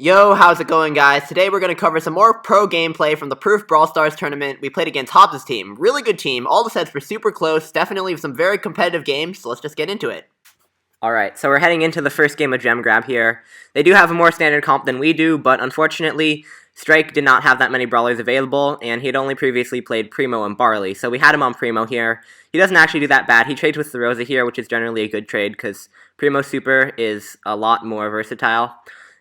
Yo, how's it going, guys? Today we're going to cover some more pro gameplay from the Proof Brawl Stars tournament. We played against Hobbs' team. Really good team. All the sets were super close. Definitely some very competitive games, so let's just get into it. Alright, so we're heading into the first game of Gem Grab here. They do have a more standard comp than we do, but unfortunately, Strike did not have that many brawlers available, and he had only previously played Primo and Barley, so we had him on Primo here. He doesn't actually do that bad. He trades with the Rosa here, which is generally a good trade, because Primo Super is a lot more versatile.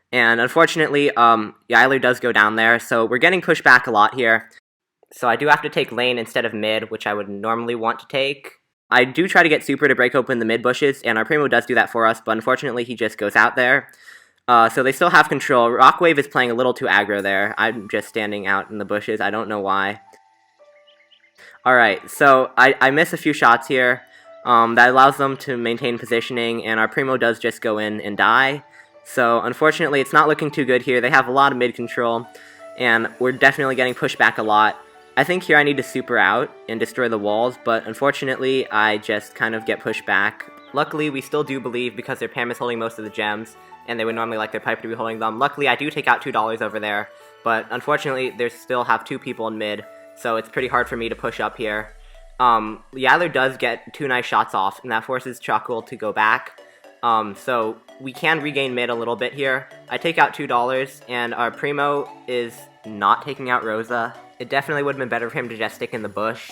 And unfortunately, Yeiler does go down there, so we're getting pushed back a lot here. So I do have to take lane instead of mid, which I would normally want to take. I do try to get Super to break open the mid bushes, and our Primo does do that for us, but unfortunately he just goes out there. So they still have control. Rockwave is playing a little too aggro there. I'm just standing out in the bushes. I don't know why. Alright, so I miss a few shots here. That allows them to maintain positioning, and our Primo does just go in and die. So, unfortunately, it's not looking too good here. They have a lot of mid control, and we're definitely getting pushed back a lot. I think here I need to super out and destroy the walls, but unfortunately, I just kind of get pushed back. Luckily, we still do believe because their Pam is holding most of the gems, and they would normally like their Piper to be holding them. Luckily, I do take out $2 over there, but unfortunately, they still have two people in mid, so it's pretty hard for me to push up here. Yeiler does get two nice shots off, and that forces Chuckle to go back. So we can regain mid a little bit here. I take out $2, and our Primo is not taking out Rosa. It definitely would have been better for him to just stick in the bush.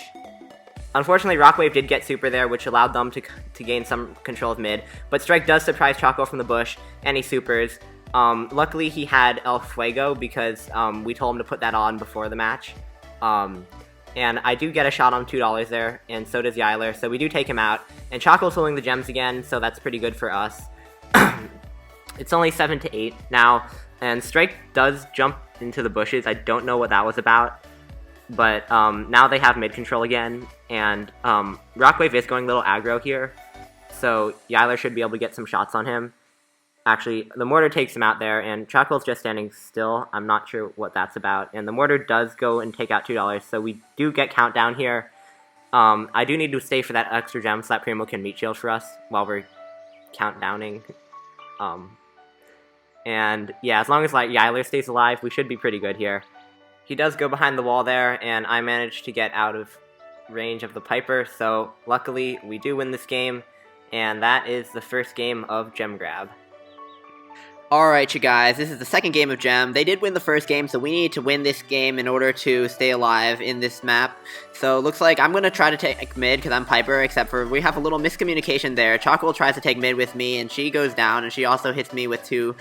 Unfortunately, Rockwave did get super there, which allowed them to gain some control of mid, but Strike does surprise Choco from the bush, and he supers. Luckily, he had El Fuego because we told him to put that on before the match. And I do get a shot on $2 there, and so does Yeiler, so we do take him out. And Choco's holding the gems again, so that's pretty good for us. It's only 7-8 now, and Strike does jump into the bushes. I don't know what that was about, but now they have mid control again, and Rockwave is going a little aggro here, so Yeiler should be able to get some shots on him. Actually, the mortar takes him out there, and Chuckle's just standing still. I'm not sure what that's about. And the mortar does go and take out $2, so we do get countdown here. I do need to stay for that extra gem so that Primo can meat shield for us while we're countdowning. And yeah, as long as like Yeiler stays alive, we should be pretty good here. He does go behind the wall there, and I managed to get out of range of the Piper, so luckily we do win this game, and that is the first game of Gem Grab. Alright, you guys, this is the second game of Gem. They did win the first game, so we need to win this game in order to stay alive in this map. So, looks like I'm going to try to take mid, because I'm Piper, except for we have a little miscommunication there. Choco tries to take mid with me, and she goes down, and she also hits me with 2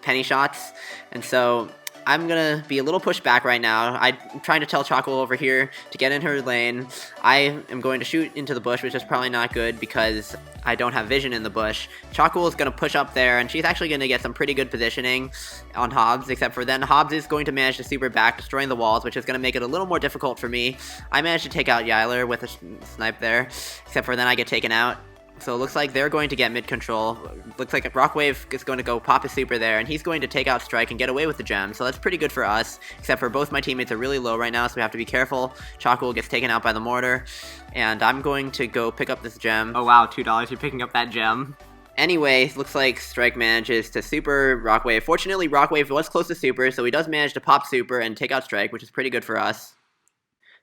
penny shots. And so, I'm going to be a little pushed back right now. I'm trying to tell Choco over here to get in her lane. I am going to shoot into the bush, which is probably not good because I don't have vision in the bush. Choco is going to push up there, and she's actually going to get some pretty good positioning on Hobbs, except for then Hobbs is going to manage to super back, destroying the walls, which is going to make it a little more difficult for me. I managed to take out Yeiler with a snipe there, except for then I get taken out. So it looks like they're going to get mid control. Looks like Rockwave is going to go pop his super there, and he's going to take out Strike and get away with the gem. So that's pretty good for us, except for both my teammates are really low right now, so we have to be careful. Choco gets taken out by the mortar, and I'm going to go pick up this gem. Oh wow, $2, you're picking up that gem. Anyway, looks like Strike manages to super Rockwave. Fortunately, Rockwave was close to super, so he does manage to pop super and take out Strike, which is pretty good for us.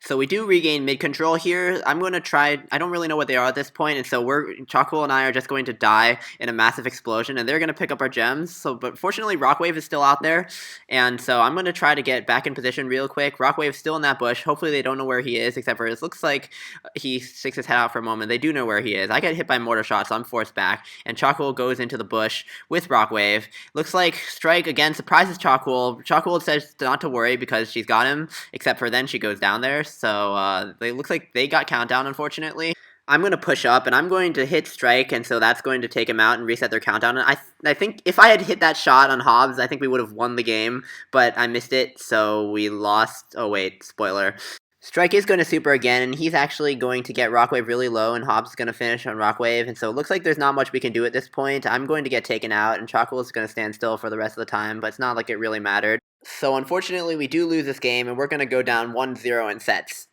So we do regain mid control here. I'm going to try, I don't really know what they are at this point, and so Choco and I are just going to die in a massive explosion, and they're going to pick up our gems. So, but fortunately, Rockwave is still out there, and so I'm going to try to get back in position real quick. Rockwave's still in that bush. Hopefully they don't know where he is, except for it looks like he sticks his head out for a moment. They do know where he is. I get hit by mortar shots, so I'm forced back, and Choco goes into the bush with Rockwave. Looks like Strike again surprises Choco. Choco says not to worry because she's got him, except for then she goes down there. So they looks like they got countdown, unfortunately. I'm going to push up, and I'm going to hit Strike, and so that's going to take him out and reset their countdown. And I think if I had hit that shot on Hobbs, I think we would have won the game, but I missed it, so we lost. Oh wait, spoiler. Strike is going to super again, and he's actually going to get Rockwave really low, and Hobbs is going to finish on Rockwave, and so it looks like there's not much we can do at this point. I'm going to get taken out, and Choco is going to stand still for the rest of the time, but it's not like it really mattered. So unfortunately, we do lose this game, and we're going to go down 1-0 in sets.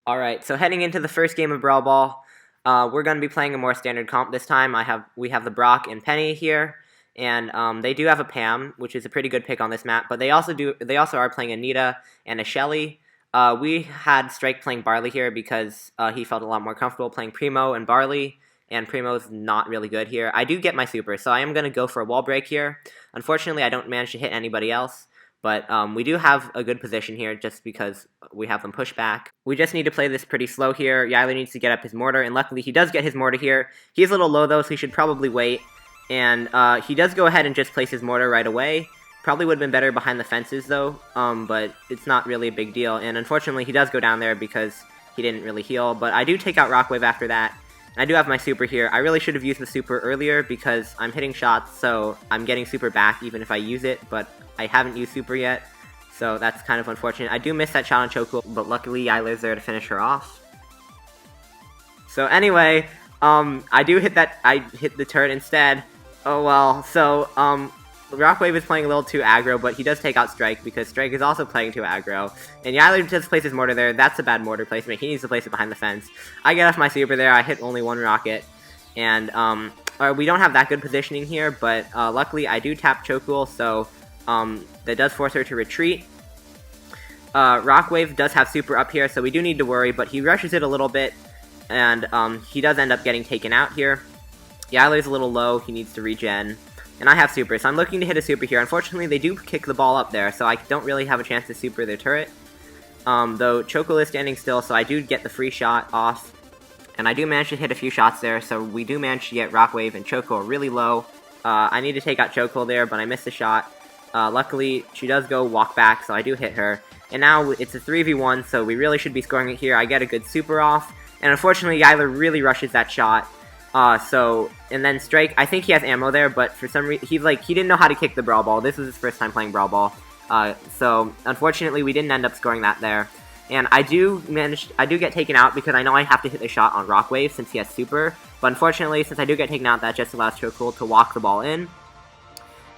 Alright, so heading into the first game of Brawl Ball, we're going to be playing a more standard comp this time. We have the Brock and Penny here, And they do have a Pam, which is a pretty good pick on this map, but they also are playing Anita and a Shelly. We had Strike playing Barley here because he felt a lot more comfortable playing Primo and Barley, and Primo's not really good here. I do get my super, so I am going to go for a wall break here. Unfortunately, I don't manage to hit anybody else, but we do have a good position here just because we have them push back. We just need to play this pretty slow here. Yeiler needs to get up his mortar, and luckily he does get his mortar here. He's a little low though, so he should probably wait. And he does go ahead and just place his mortar right away. Probably would have been better behind the fences though, but it's not really a big deal. And unfortunately he does go down there because he didn't really heal, but I do take out Rockwave after that. I do have my super here. I really should have used the super earlier because I'm hitting shots, so I'm getting super back even if I use it, but I haven't used super yet, so that's kind of unfortunate. I do miss that shot on Choco, but luckily Yeiler's there to finish her off. So anyway, I hit the turret instead. Oh well, so, Rockwave is playing a little too aggro, but he does take out Strike because Strike is also playing too aggro. And Yeiler just places mortar there. That's a bad mortar placement. He needs to place it behind the fence. I get off my super there. I hit only one rocket. And we don't have that good positioning here, but luckily I do tap Chocool, so that does force her to retreat. Rockwave does have super up here, so we do need to worry, but he rushes it a little bit, and he does end up getting taken out here. Yeiler's a little low. He needs to regen. And I have super, so I'm looking to hit a super here. Unfortunately, they do kick the ball up there, so I don't really have a chance to super their turret. Though Choco is standing still, so I do get the free shot off. And I do manage to hit a few shots there, so we do manage to get Rockwave and Choco really low. I need to take out Choco there, but I missed the shot. Luckily, she does go walk back, so I do hit her. And now it's a 3v1, so we really should be scoring it here. I get a good super off. And unfortunately, Yeiler really rushes that shot. And then Strike, I think he has ammo there, but for some reason, he didn't know how to kick the Brawl Ball. This was his first time playing Brawl Ball. So, unfortunately, we didn't end up scoring that there. And I do get taken out because I know I have to hit the shot on Rockwave since he has super. But unfortunately, since I do get taken out, that just allows Chocool to walk the ball in.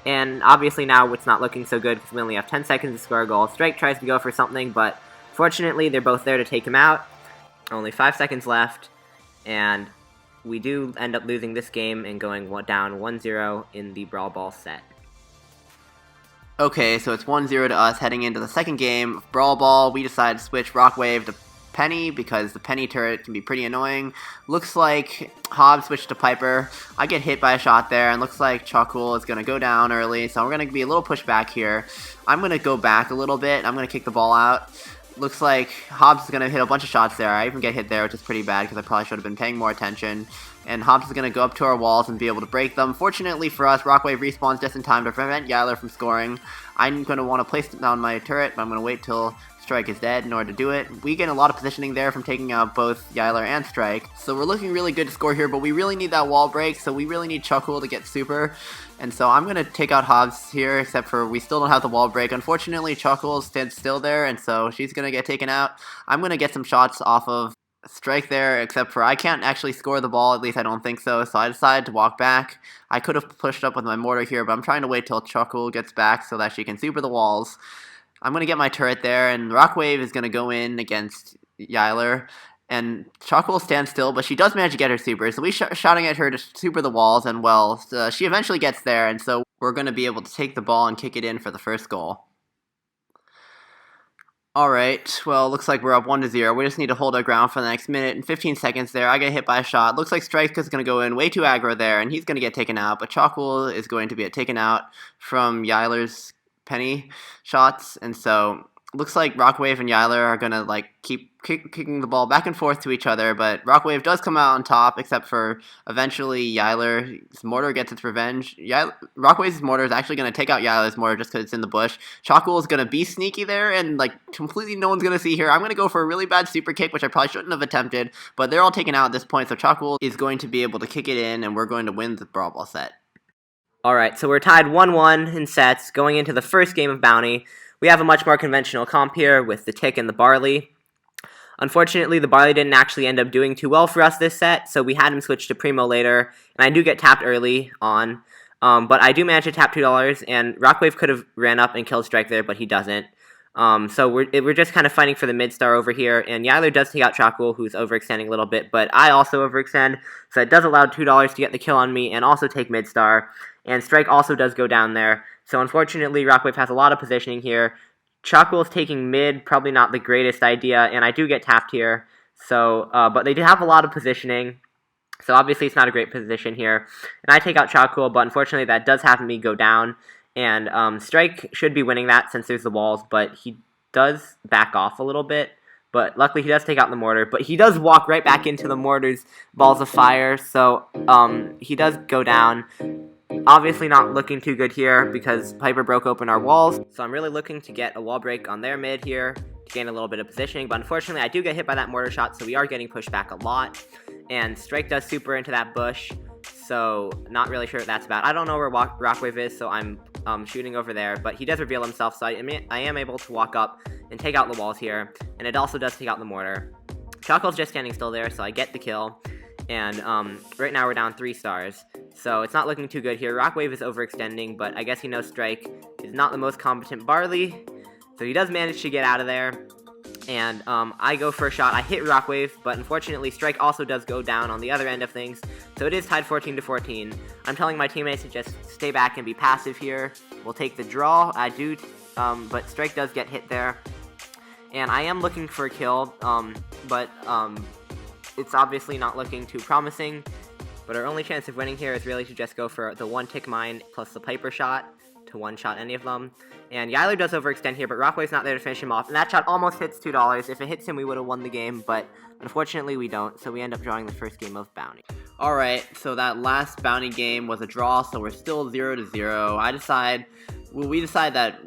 And obviously now it's not looking so good because we only have 10 seconds to score a goal. Strike tries to go for something, but fortunately, they're both there to take him out. Only 5 seconds left, and we do end up losing this game and going down 1-0 in the Brawl Ball set. Okay, so it's 1-0 to us heading into the second game of Brawl Ball. We decide to switch Rockwave to Penny because the Penny turret can be pretty annoying. Looks like Hobbs switched to Piper. I get hit by a shot there, and looks like Chocool is going to go down early, so we're going to be a little pushed back here. I'm going to go back a little bit. I'm going to kick the ball out. Looks like Hobbs is going to hit a bunch of shots there. I even get hit there, which is pretty bad because I probably should have been paying more attention. And Hobbs is going to go up to our walls and be able to break them. Fortunately for us, Rockwave respawns just in time to prevent Yeiler from scoring. I'm going to want to place down my turret, but I'm going to wait till Strike is dead in order to do it. We get a lot of positioning there from taking out both Yeiler and Strike. So we're looking really good to score here, but we really need that wall break, so we really need Chocool to get super. And so I'm going to take out Hobbs here, except for we still don't have the wall break. Unfortunately, Chocool stands still there, and so she's going to get taken out. I'm going to get some shots off of Strike there, except for I can't actually score the ball, at least I don't think so, so I decided to walk back. I could have pushed up with my mortar here, but I'm trying to wait till Chocool gets back so that she can super the walls. I'm going to get my turret there, and Rockwave is going to go in against Yeiler, and Chocool stands still, but she does manage to get her super, so we're shouting at her to super the walls, and well, she eventually gets there, and so we're going to be able to take the ball and kick it in for the first goal. Alright, well, looks like we're up 1-0. We just need to hold our ground for the next minute and 15 seconds there. I get hit by a shot. Looks like Strike is going to go in way too aggro there, and he's going to get taken out, but Chocool is going to be taken out from Yeiler's Penny shots, and so looks like Rockwave and Yeiler are gonna keep kicking the ball back and forth to each other, but Rockwave does come out on top, except for eventually Yeiler's mortar gets its revenge. Rockwave's mortar is actually gonna take out Yeiler's mortar just because it's in the bush. Chocool is gonna be sneaky there, and completely no one's gonna see here. I'm gonna go for a really bad super kick, which I probably shouldn't have attempted, but they're all taken out at this point, so Chocool is going to be able to kick it in, and we're going to win the Brawl Ball set. Alright, so we're tied 1-1 in sets going into the first game of Bounty. We have a much more conventional comp here with the Tick and the Barley. Unfortunately, the Barley didn't actually end up doing too well for us this set, so we had him switch to Primo later, and I do get tapped early on. But I do manage to tap $2, and Rockwave could have ran up and killed Strike there, but he doesn't. So we're just kind of fighting for the mid-star over here, and Yeiler does take out Chocool, who's overextending a little bit, but I also overextend, so it does allow $2 to get the kill on me and also take mid-star. and Strike also does go down there. So unfortunately, Rockwave has a lot of positioning here. Chalkwell is taking mid, probably not the greatest idea, and I do get tapped here. So, but they do have a lot of positioning, so obviously it's not a great position here. And I take out Chalkwell, but unfortunately that does have me go down. And Strike should be winning that since there's the walls, but he does back off a little bit. But luckily he does take out the mortar, but he does walk right back into the mortar's balls of fire, so he does go down. Obviously not looking too good here because Piper broke open our walls, so I'm really looking to get a wall break on their mid here to gain a little bit of positioning, but unfortunately I do get hit by that mortar shot, so we are getting pushed back a lot. And Strike does super into that bush, so not really sure what that's about. I don't know where Rockwave is, so I'm shooting over there, but he does reveal himself, so I am able to walk up and take out the walls here, and it also does take out the mortar. Choco's just standing still there, so I get the kill, and right now we're down 3 stars, so it's not looking too good here. Rockwave is overextending, but I guess he knows Strike is not the most competent Barley, so he does manage to get out of there. And I go for a shot. I hit Rockwave, but unfortunately Strike also does go down on the other end of things, so it is tied 14-14. I'm telling my teammates to just stay back and be passive here. We'll take the draw. I do, but Strike does get hit there. And I am looking for a kill, but it's obviously not looking too promising. But our only chance of winning here is really to just go for the 1-tick mine plus the Piper shot to one-shot any of them. And Yiler does overextend here, but Rockwave's not there to finish him off. And that shot almost hits $2. If it hits him, we would have won the game, but unfortunately we don't, so we end up drawing the first game of Bounty. Alright, so that last Bounty game was a draw, so we're still 0-0. We decide that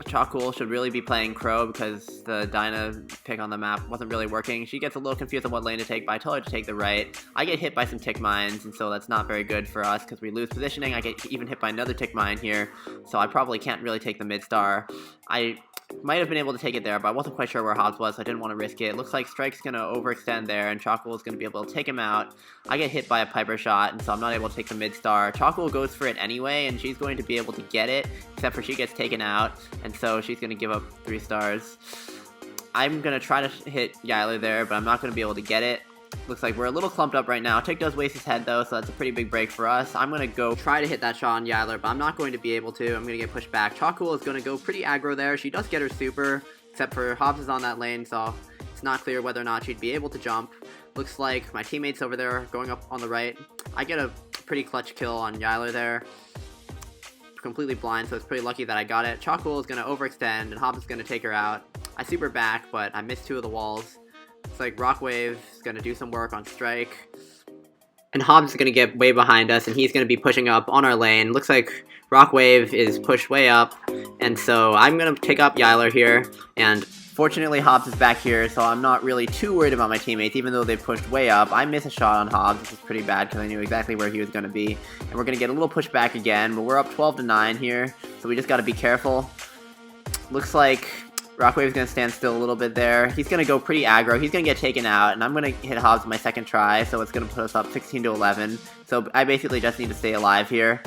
Chalkwell should really be playing Crow because the Dyna pick on the map wasn't really working. She gets a little confused on what lane to take, but I told her to take the right. I get hit by some tick mines, and so that's not very good for us because we lose positioning. I get even hit by another tick mine here, so I probably can't really take the mid star. I might have been able to take it there, but I wasn't quite sure where Hobbs was, so I didn't want to risk it. It looks like Strike's going to overextend there, and Chalkwell is going to be able to take him out. I get hit by a Piper shot, and so I'm not able to take the mid star. Chalkwell goes for it anyway, and she's going to be able to get it, except for she gets taken out, and so she's going to give up 3 stars. I'm going to try to hit Yiler there, but I'm not going to be able to get it. Looks like we're a little clumped up right now. Tick does waste his head though, so that's a pretty big break for us. I'm going to go try to hit that shot on Yiler, but I'm not going to be able to. I'm going to get pushed back. Chalkwell is going to go pretty aggro there. She does get her super, except for Hobbs is on that lane, so it's not clear whether or not she'd be able to jump. Looks like my teammates over there are going up on the right. I get a pretty clutch kill on Yiler there. Completely blind, so it's pretty lucky that I got it. Chalkwell is going to overextend, and Hobbs is going to take her out. I super back, but I missed 2 of the walls. It's like Rockwave is going to do some work on Strike. And Hobbs is going to get way behind us, and he's going to be pushing up on our lane. Looks like Rockwave is pushed way up, and so I'm going to take up Yiler here. And fortunately, Hobbs is back here, so I'm not really too worried about my teammates, even though they've pushed way up. I miss a shot on Hobbs, which is pretty bad because I knew exactly where he was going to be. And we're going to get a little pushback again, but we're up 12-9 here, so we just got to be careful. Looks like Rockwave's going to stand still a little bit there. He's going to go pretty aggro. He's going to get taken out, and I'm going to hit Hobbs my second try, so it's going to put us up 16-11. So I basically just need to stay alive here.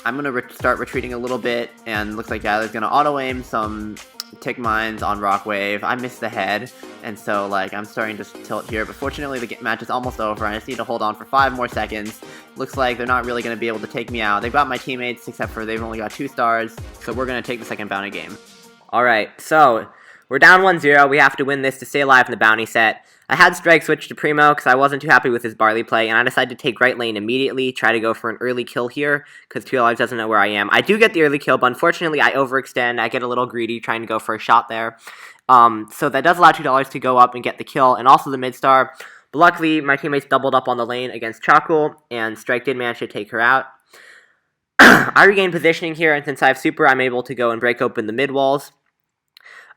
I'm going to start retreating a little bit, and looks like Yiler's going to auto-aim some tick mines on Rockwave. I missed the head, and so like I'm starting to tilt here, but fortunately the match is almost over. I just need to hold on for 5 more seconds. Looks like they're not really going to be able to take me out. They've got my teammates, except for they've only got 2 stars, so we're going to take the second bounty game. Alright, so we're down 1-0. We have to win this to stay alive in the bounty set. I had Strike switch to Primo because I wasn't too happy with his Barley play, and I decided to take right lane immediately, try to go for an early kill here, because 2 Lives doesn't know where I am. I do get the early kill, but unfortunately I overextend. I get a little greedy trying to go for a shot there. So that does allow $2 to go up and get the kill, and also the mid-star. But luckily, my teammates doubled up on the lane against Chalkwell, and Strike did manage to take her out. I regain positioning here, and since I have super, I'm able to go and break open the mid-walls.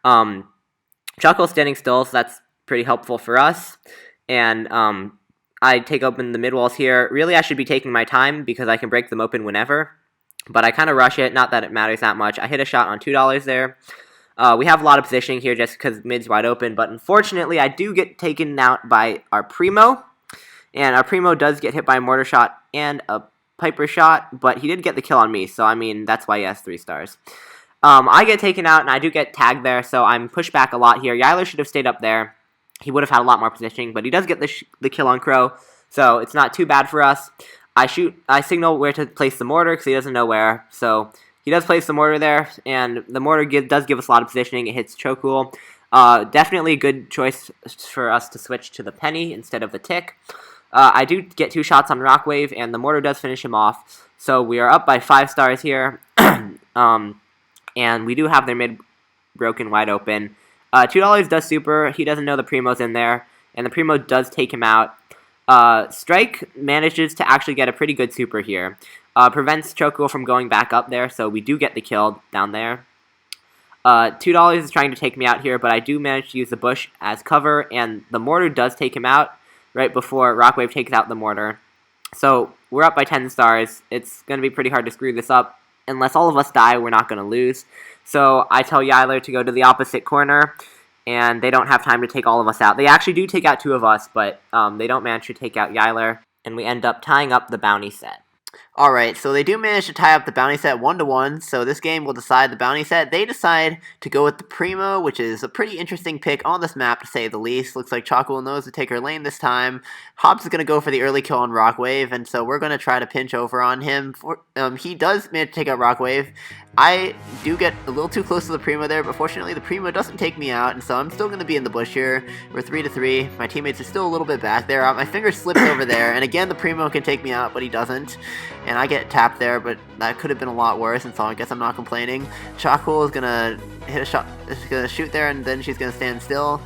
Chalkwell's standing still, so that's pretty helpful for us. And I take open the mid-walls here. Really, I should be taking my time because I can break them open whenever. But I kind of rush it, not that it matters that much. I hit a shot on $2 there. We have a lot of positioning here just because mid's wide open, but unfortunately I do get taken out by our Primo. And our Primo does get hit by a mortar shot and a Piper shot, but he did get the kill on me, so I mean, that's why he has 3 stars. I get taken out, and I do get tagged there, so I'm pushed back a lot here. Yiler should have stayed up there. He would have had a lot more positioning, but he does get the kill on Crow, so it's not too bad for us. I signal where to place the mortar because he doesn't know where. So he does place the mortar there, and the mortar does give us a lot of positioning. It hits Chocool. Definitely a good choice for us to switch to the penny instead of the tick. I do get 2 shots on Rockwave, and the mortar does finish him off. So we are up by 5 stars here, and we do have their mid broken wide open. $2 does super. He doesn't know the Primo's in there, and the Primo does take him out. Strike manages to actually get a pretty good super here. Prevents Chocool from going back up there, so we do get the kill down there. $2 is trying to take me out here, but I do manage to use the bush as cover, and the mortar does take him out right before Rockwave takes out the mortar. So we're up by 10 stars. It's going to be pretty hard to screw this up. Unless all of us die, we're not going to lose. So I tell Yiler to go to the opposite corner, and they don't have time to take all of us out. They actually do take out 2 of us, but they don't manage to take out Yiler, and we end up tying up the bounty set. Alright, so they do manage to tie up the bounty set 1-1, so this game will decide the bounty set. They decide to go with the Primo, which is a pretty interesting pick on this map, to say the least. Looks like Chocool knows to take her lane this time. Hobbs is going to go for the early kill on Rockwave, and so we're going to try to pinch over on him. He does manage to take out Rockwave. I do get a little too close to the Primo there, but fortunately the Primo doesn't take me out, and so I'm still going to be in the bush here. We're 3-3. My teammates are still a little bit back there. My finger slips over there, and again the Primo can take me out, but he doesn't. And I get tapped there, but that could have been a lot worse, and so I guess I'm not complaining. Chocool is going to hit a shot, she's going to shoot there, and then she's going to stand still.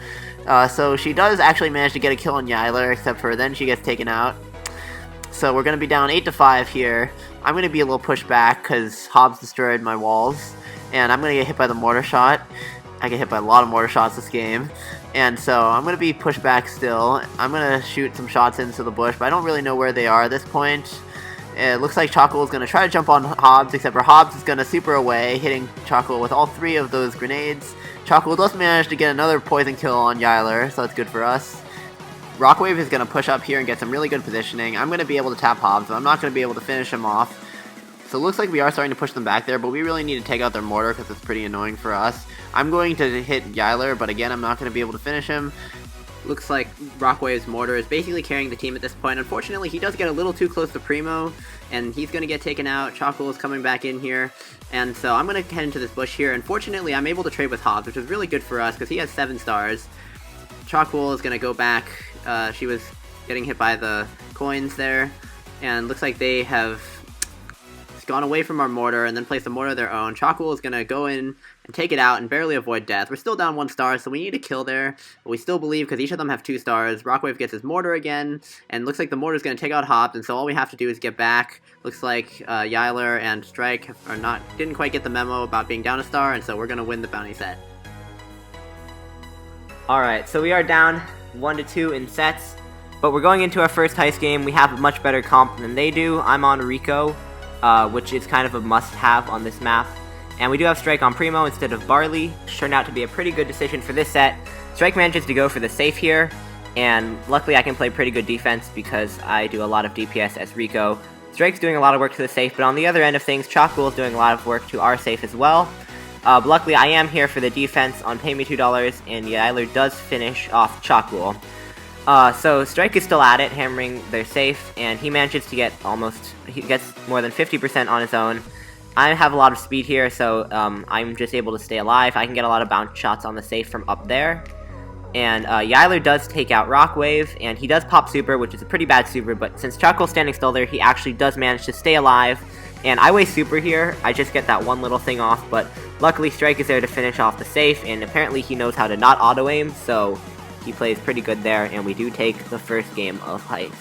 So she does actually manage to get a kill on Yiler, except for then she gets taken out. So we're going to be down 8-5 here. I'm going to be a little pushed back because Hobbs destroyed my walls, and I'm going to get hit by the mortar shot. I get hit by a lot of mortar shots this game, and so I'm going to be pushed back still. I'm going to shoot some shots into the bush, but I don't really know where they are at this point. It looks like Chocool is going to try to jump on Hobbs, except for Hobbs is going to super away, hitting Chocool with all 3 of those grenades. Chocool does manage to get another poison kill on Yiler, so that's good for us. Rockwave is going to push up here and get some really good positioning. I'm going to be able to tap Hobbs, but I'm not going to be able to finish him off. So it looks like we are starting to push them back there, but we really need to take out their mortar because it's pretty annoying for us. I'm going to hit Yiler, but again, I'm not going to be able to finish him. Looks like Rockwave's mortar is basically carrying the team at this point. Unfortunately, he does get a little too close to Primo, and he's going to get taken out. Chocool is coming back in here, and so I'm going to head into this bush here. Unfortunately, I'm able to trade with Hobbs, which is really good for us because he has 7 stars. Chocool is going to go back. She was getting hit by the coins there, and looks like they have gone away from our mortar and then placed a mortar of their own. Chocool is going to go in and take it out and barely avoid death. We're still down 1 star, so we need a kill there, but we still believe because each of them have 2 stars. Rockwave gets his mortar again, and looks like the mortar is going to take out Hobbs, and so all we have to do is get back. Looks like Yiler and Strike didn't quite get the memo about being down a star, and so we're going to win the bounty set. Alright, so we are down 1-2 in sets, but we're going into our first heist game. We have a much better comp than they do. I'm on Rico, which is kind of a must-have on this map. And we do have Strike on Primo instead of Barley, which turned out to be a pretty good decision for this set. Strike manages to go for the safe here, and luckily I can play pretty good defense because I do a lot of DPS as Rico. Strike's doing a lot of work to the safe, but on the other end of things, Chocool is doing a lot of work to our safe as well. But luckily I am here for the defense on Pay Me $2, and Yiler does finish off Chocool. So Strike is still at it, hammering their safe, and he manages to get he gets more than 50% on his own. I have a lot of speed here, so I'm just able to stay alive. I can get a lot of bounce shots on the safe from up there. And Yiler does take out Rockwave, and he does pop super, which is a pretty bad super, but since Chocool's standing still there, he actually does manage to stay alive. And I waste super here, I just get that one little thing off, but luckily Strike is there to finish off the safe, and apparently he knows how to not auto-aim, so he plays pretty good there, and we do take the first game of Heist.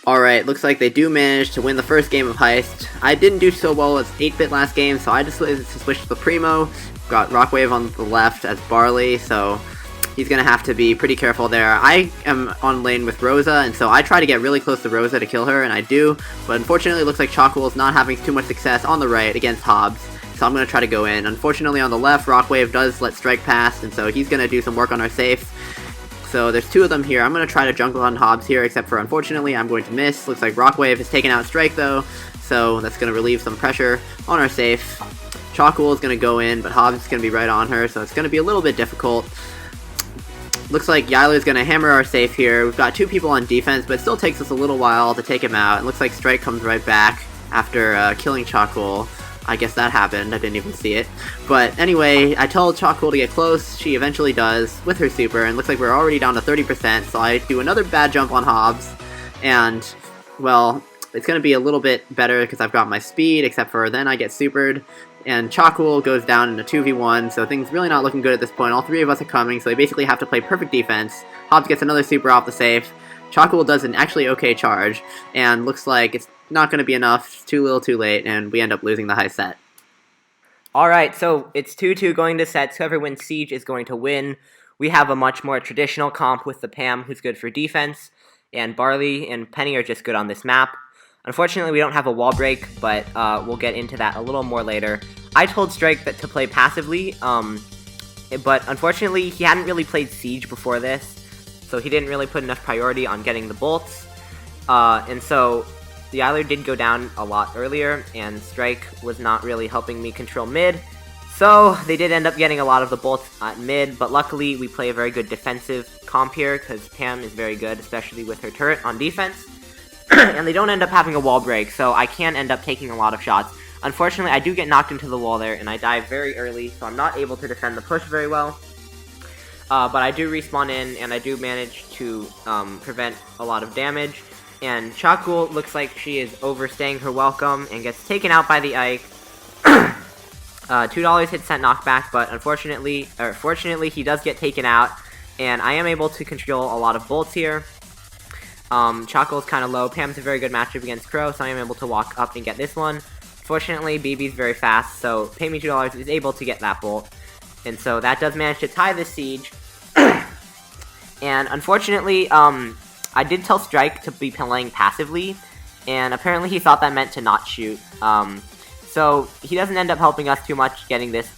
Alright, looks like they do manage to win the first game of Heist. I didn't do so well as 8-bit last game, so I just switched to the Primo. Got Rockwave on the left as Barley, so he's going to have to be pretty careful there. I am on lane with Rosa, and so I try to get really close to Rosa to kill her, and I do, but unfortunately it looks like Chocool is not having too much success on the right against Hobbs, so I'm going to try to go in. Unfortunately on the left, Rockwave does let Strike pass, and so he's going to do some work on our safe. So there's 2 of them here. I'm going to try to jungle on Hobbs here, except for unfortunately I'm going to miss. Looks like Rockwave has taken out Strike though, so that's going to relieve some pressure on our safe. Chocool is going to go in, but Hobbs is going to be right on her, so it's going to be a little bit difficult. Looks like Yiler's gonna hammer our safe here. We've got 2 people on defense, but it still takes us a little while to take him out. It looks like Strike comes right back after killing Chocool. I guess that happened, I didn't even see it. But anyway, I tell Chocool to get close, she eventually does, with her super, and looks like we're already down to 30%, so I do another bad jump on Hobbs, and, well, it's gonna be a little bit better because I've got my speed, except for then I get supered, and Chocool goes down in a 2v1, so things really not looking good at this point. All 3 of us are coming, so they basically have to play perfect defense. Hobbs gets another super off the safe. Chocool does an actually okay charge, and looks like it's not going to be enough. It's too little too late, and we end up losing the high set. Alright, so it's 2-2 going to sets. Whoever wins Siege is going to win. We have a much more traditional comp with the Pam, who's good for defense, and Barley and Penny are just good on this map. Unfortunately, we don't have a wall break, but we'll get into that a little more later. I told Strike that to play passively, but unfortunately, he hadn't really played Siege before this, so he didn't really put enough priority on getting the bolts. And so the Yiler did go down a lot earlier, and Strike was not really helping me control mid. So they did end up getting a lot of the bolts at mid, but luckily we play a very good defensive comp here, because Pam is very good, especially with her turret on defense. And they don't end up having a wall break, so I can end up taking a lot of shots. Unfortunately, I do get knocked into the wall there, and I die very early, so I'm not able to defend the push very well. But I do respawn in, and I do manage to prevent a lot of damage. And Chocool looks like she is overstaying her welcome and gets taken out by the Ike. $2 hit sent knockback, but fortunately, he does get taken out, and I am able to control a lot of bolts here. Chocool's kind of low. Pam's a very good matchup against Crow, so I am able to walk up and get this one. Fortunately, BB's very fast, so Pay Me $2 is able to get that bolt. And so that does manage to tie this siege. And unfortunately, I did tell Strike to be playing passively, and apparently he thought that meant to not shoot. So he doesn't end up helping us too much getting this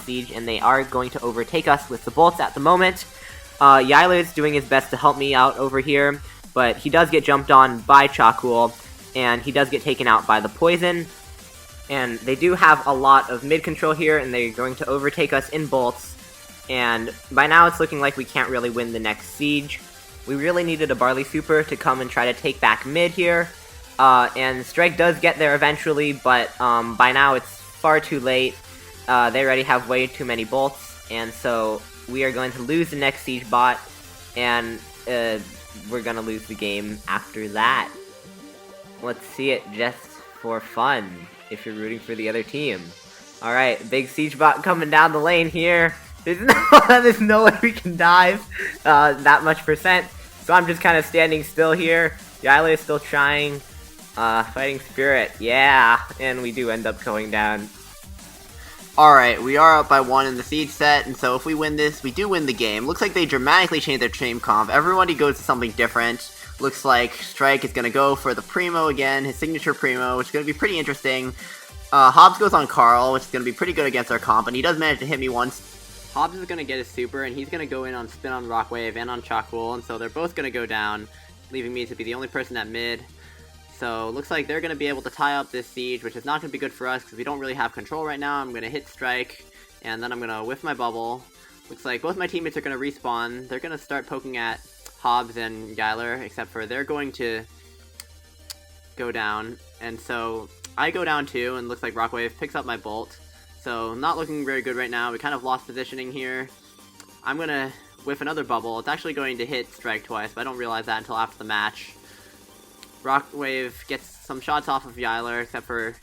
siege, and they are going to overtake us with the bolts at the moment. Yiler is doing his best to help me out over here, but he does get jumped on by Chocool, and he does get taken out by the poison. And they do have a lot of mid control here, and they're going to overtake us in bolts. And by now it's looking like we can't really win the next siege. We really needed a Barley Super to come and try to take back mid here. And Strike does get there eventually, but by now it's far too late. They already have way too many bolts, and so we are going to lose the next siege bot, and we're going to lose the game after that. Let's see it just for fun, if you're rooting for the other team. Alright, big siege bot coming down the lane here. There's no way we can dive that much percent, so I'm just kind of standing still here. Yiler is still trying. Fighting Spirit, yeah, and we do end up going down. Alright, we are up by 1 in the siege set, and so if we win this, we do win the game. Looks like they dramatically changed their team comp. Everybody goes to something different. Looks like Strike is going to go for the Primo again, his signature Primo, which is going to be pretty interesting. Hobbs goes on Carl, which is going to be pretty good against our comp, and he does manage to hit me once. Hobbs is going to get his super, and he's going to go in on Spin on Rockwave and on Chocool, and so they're both going to go down, leaving me to be the only person at mid. So, looks like they're going to be able to tie up this siege, which is not going to be good for us, because we don't really have control right now. I'm going to hit Strike, and then I'm going to whiff my bubble. Looks like both my teammates are going to respawn. They're going to start poking at Hobbs and Yiler, except for they're going to go down. And so, I go down too, and looks like Rockwave picks up my bolt. So, not looking very good right now. We kind of lost positioning here. I'm going to whiff another bubble. It's actually going to hit Strike twice, but I don't realize that until after the match. Rockwave gets some shots off of Yiler, except for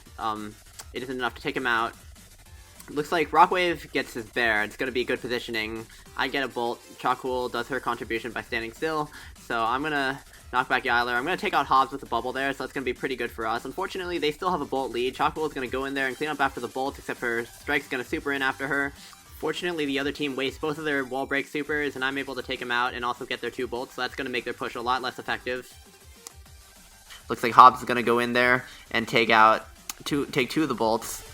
it isn't enough to take him out. Looks like Rockwave gets his bear. It's going to be good positioning. I get a bolt. Chocool does her contribution by standing still. So I'm going to knock back Yiler. I'm going to take out Hobbs with the bubble there, so that's going to be pretty good for us. Unfortunately, they still have a bolt lead. Chocool is going to go in there and clean up after the bolt, except for Strike's going to super in after her. Fortunately, the other team wastes both of their wall break supers, and I'm able to take them out and also get their 2 bolts, so that's going to make their push a lot less effective. Looks like Hobbs is going to go in there and take 2 of the bolts.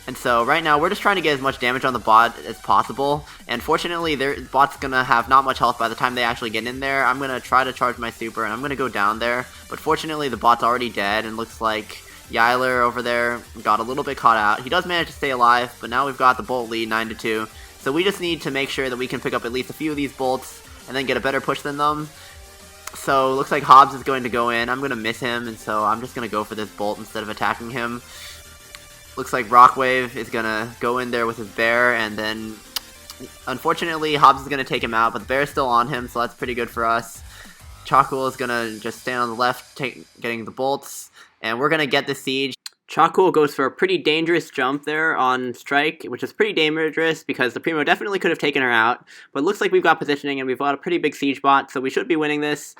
And so right now we're just trying to get as much damage on the bot as possible. And fortunately their bot's going to have not much health by the time they actually get in there. I'm going to try to charge my super and I'm going to go down there. But fortunately the bot's already dead, and looks like Yiler over there got a little bit caught out. He does manage to stay alive, but now we've got the bolt lead 9-2. So we just need to make sure that we can pick up at least a few of these bolts and then get a better push than them. So looks like Hobbs is going to go in. I'm going to miss him, and so I'm just going to go for this bolt instead of attacking him. Looks like Rockwave is going to go in there with his bear, and then unfortunately Hobbs is going to take him out, but the bear is still on him, so that's pretty good for us. Chalkcool is going to just stand on the left, getting the bolts, and we're going to get the siege. Chalkcool goes for a pretty dangerous jump there on strike, which is pretty dangerous because the Primo definitely could have taken her out, but it looks like we've got positioning and we've got a pretty big siege bot, so we should be winning this.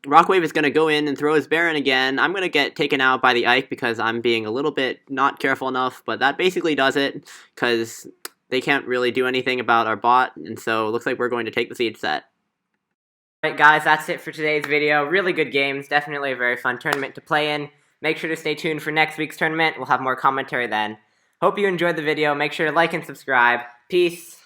Rockwave is going to go in and throw his Baron again. I'm going to get taken out by the Ike because I'm being a little bit not careful enough, but that basically does it because they can't really do anything about our bot, and so it looks like we're going to take the siege set. Alright guys, that's it for today's video. Really good games, definitely a very fun tournament to play in. Make sure to stay tuned for next week's tournament. We'll have more commentary then. Hope you enjoyed the video. Make sure to like and subscribe. Peace.